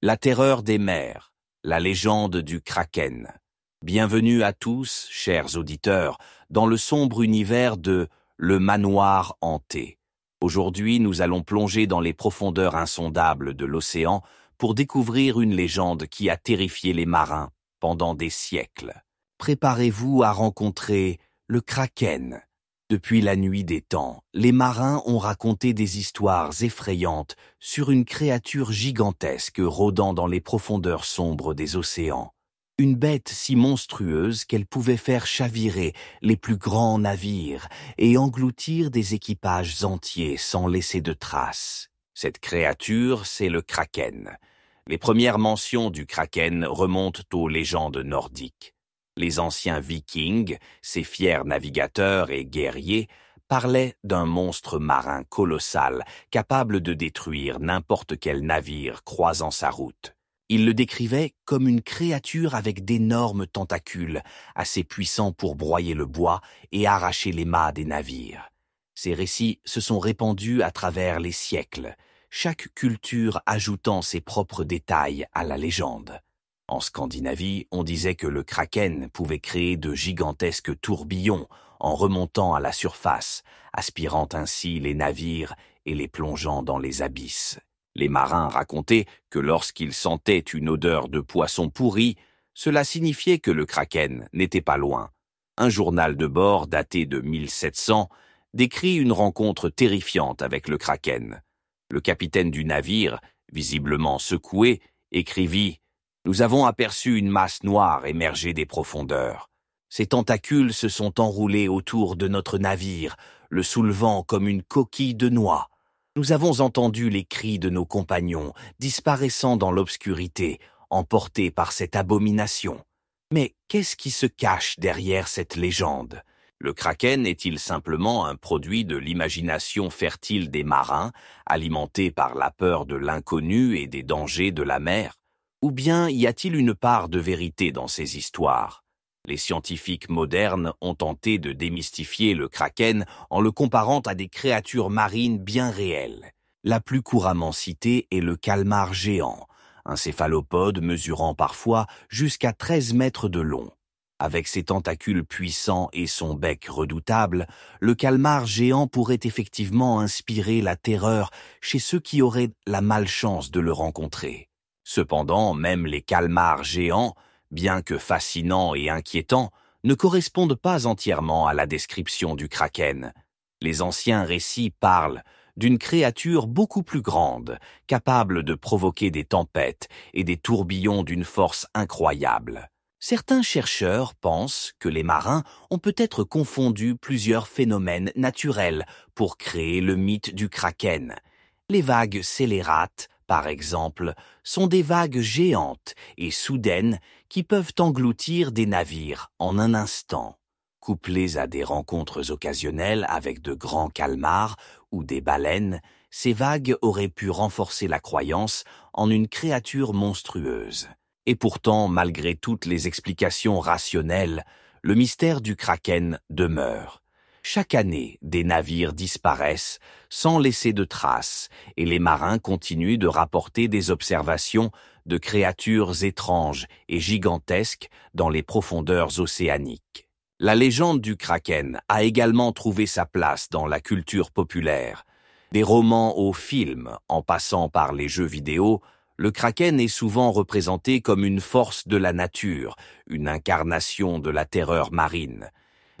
La terreur des mers, la légende du Kraken. Bienvenue à tous, chers auditeurs, dans le sombre univers de Le Manoir hanté. Aujourd'hui, nous allons plonger dans les profondeurs insondables de l'océan pour découvrir une légende qui a terrifié les marins pendant des siècles. Préparez-vous à rencontrer le Kraken. Depuis la nuit des temps, les marins ont raconté des histoires effrayantes sur une créature gigantesque rôdant dans les profondeurs sombres des océans. Une bête si monstrueuse qu'elle pouvait faire chavirer les plus grands navires et engloutir des équipages entiers sans laisser de traces. Cette créature, c'est le Kraken. Les premières mentions du Kraken remontent aux légendes nordiques. Les anciens Vikings, ces fiers navigateurs et guerriers, parlaient d'un monstre marin colossal, capable de détruire n'importe quel navire croisant sa route. Ils le décrivaient comme une créature avec d'énormes tentacules, assez puissants pour broyer le bois et arracher les mâts des navires. Ces récits se sont répandus à travers les siècles, chaque culture ajoutant ses propres détails à la légende. En Scandinavie, on disait que le Kraken pouvait créer de gigantesques tourbillons en remontant à la surface, aspirant ainsi les navires et les plongeant dans les abysses. Les marins racontaient que lorsqu'ils sentaient une odeur de poisson pourri, cela signifiait que le Kraken n'était pas loin. Un journal de bord daté de 1700 décrit une rencontre terrifiante avec le Kraken. Le capitaine du navire, visiblement secoué, écrivit « Nous avons aperçu une masse noire émerger des profondeurs. Ses tentacules se sont enroulés autour de notre navire, le soulevant comme une coquille de noix. Nous avons entendu les cris de nos compagnons, disparaissant dans l'obscurité, emportés par cette abomination. Mais qu'est-ce qui se cache derrière cette légende ? Le Kraken est-il simplement un produit de l'imagination fertile des marins, alimenté par la peur de l'inconnu et des dangers de la mer ? Ou bien y a-t-il une part de vérité dans ces histoires ? Les scientifiques modernes ont tenté de démystifier le Kraken en le comparant à des créatures marines bien réelles. La plus couramment citée est le calmar géant, un céphalopode mesurant parfois jusqu'à 13 mètres de long. Avec ses tentacules puissants et son bec redoutable, le calmar géant pourrait effectivement inspirer la terreur chez ceux qui auraient la malchance de le rencontrer. Cependant, même les calmars géants, bien que fascinants et inquiétants, ne correspondent pas entièrement à la description du Kraken. Les anciens récits parlent d'une créature beaucoup plus grande, capable de provoquer des tempêtes et des tourbillons d'une force incroyable. Certains chercheurs pensent que les marins ont peut-être confondu plusieurs phénomènes naturels pour créer le mythe du Kraken. Les vagues scélérates, par exemple, sont des vagues géantes et soudaines qui peuvent engloutir des navires en un instant. Couplées à des rencontres occasionnelles avec de grands calmars ou des baleines, ces vagues auraient pu renforcer la croyance en une créature monstrueuse. Et pourtant, malgré toutes les explications rationnelles, le mystère du Kraken demeure. Chaque année, des navires disparaissent sans laisser de traces et les marins continuent de rapporter des observations de créatures étranges et gigantesques dans les profondeurs océaniques. La légende du Kraken a également trouvé sa place dans la culture populaire. Des romans aux films, en passant par les jeux vidéo, le Kraken est souvent représenté comme une force de la nature, une incarnation de la terreur marine.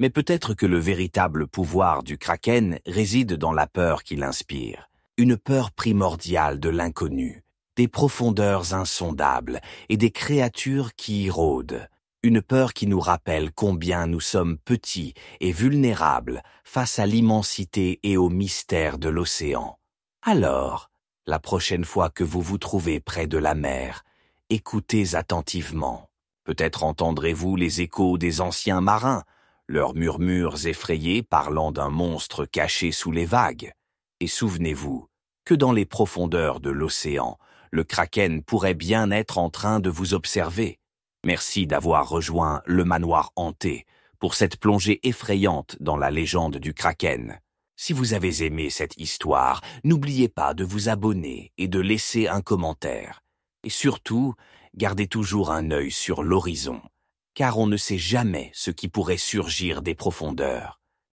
Mais peut-être que le véritable pouvoir du Kraken réside dans la peur qu'il inspire. Une peur primordiale de l'inconnu, des profondeurs insondables et des créatures qui y rôdent. Une peur qui nous rappelle combien nous sommes petits et vulnérables face à l'immensité et au mystère de l'océan. Alors, la prochaine fois que vous vous trouvez près de la mer, écoutez attentivement. Peut-être entendrez-vous les échos des anciens marins, leurs murmures effrayés parlant d'un monstre caché sous les vagues. Et souvenez-vous que dans les profondeurs de l'océan, le Kraken pourrait bien être en train de vous observer. Merci d'avoir rejoint le Manoir hanté pour cette plongée effrayante dans la légende du Kraken. Si vous avez aimé cette histoire, n'oubliez pas de vous abonner et de laisser un commentaire. Et surtout, gardez toujours un œil sur l'horizon, car on ne sait jamais ce qui pourrait surgir des profondeurs.